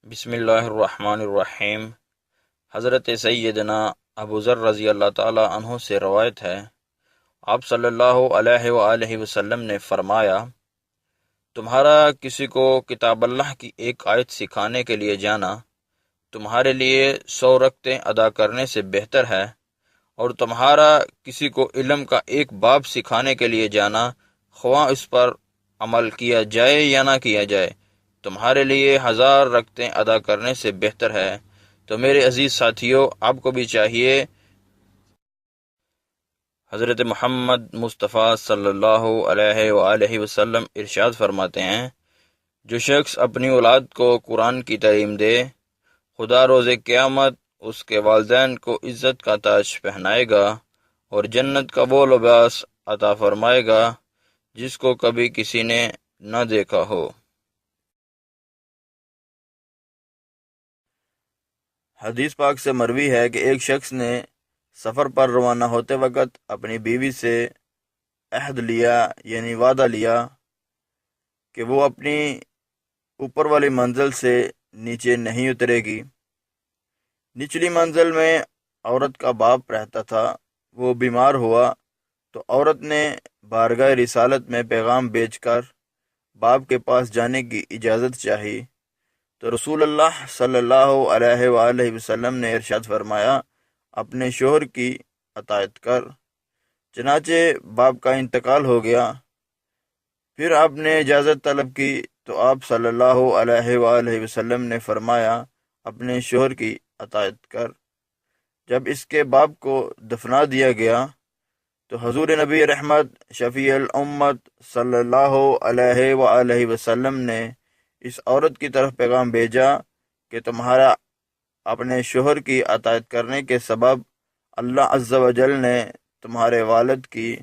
بسم اللہ الرحمن الرحیم۔ حضرت سیدنا ابو ذر رضی اللہ تعالی عنہ سے روایت ہے، آپ صلی اللہ علیہ وآلہ وسلم نے فرمایا، تمہارا کسی کو کتاب اللہ کی ایک آیت سکھانے کے لیے جانا تمہارے لیے 100 رکعتیں ادا کرنے سے بہتر ہے، اور تمہارا کسی کو علم کا ایک باب سکھانے کے لیے جانا، خواہ اس پر عمل کیا جائے یا نہ کیا جائے، تمہارے لیے 1000 رکعتیں ادا کرنے سے بہتر ہے۔ تو میرے عزیز ساتھیوں، آپ کو بھی چاہیے، حضرت محمد مصطفیٰ صلی اللہ علیہ وآلہ وسلم ارشاد فرماتے ہیں، جو شخص اپنی اولاد کو قرآن کی تعلیم دے، خدا روز قیامت اس کے والدین کو عزت کا تاج پہنائے گا اور جنت کا وہ لباس عطا فرمائے گا جس کو کبھی کسی نے نہ دیکھا ہو۔ حدیث پاک سے مروی ہے کہ ایک شخص نے سفر پر روانہ ہوتے وقت اپنی بیوی سے عہد لیا، یعنی وعدہ لیا کہ وہ اپنی اوپر والی منزل سے نیچے نہیں اترے گی۔ نچلی منزل میں عورت کا باپ رہتا تھا، وہ بیمار ہوا تو عورت نے بارگاہ رسالت میں پیغام بھیج کر باپ کے پاس جانے کی اجازت چاہی، تو رسول اللہ صلی اللہ علیہ وآلہ وسلم نے ارشاد فرمایا، اپنے شوہر کی اطاعت کر۔ چنانچہ باپ کا انتقال ہو گیا، پھر آپ نے اجازت طلب کی تو آپ صلی اللہ علیہ وآلہ وسلم نے فرمایا، اپنے شوہر کی اطاعت کر۔ جب اس کے باپ کو دفنا دیا گیا تو حضور نبی رحمت شفیع الامت صلی اللہ علیہ وآلہ وسلم نے اس عورت کی طرف پیغام بھیجا کہ تمہارا اپنے شوہر کی اطاعت کرنے کے سبب اللہ عز و جل نے تمہارے والد کی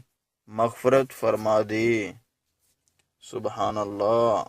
مغفرت فرما دی۔ سبحان اللہ۔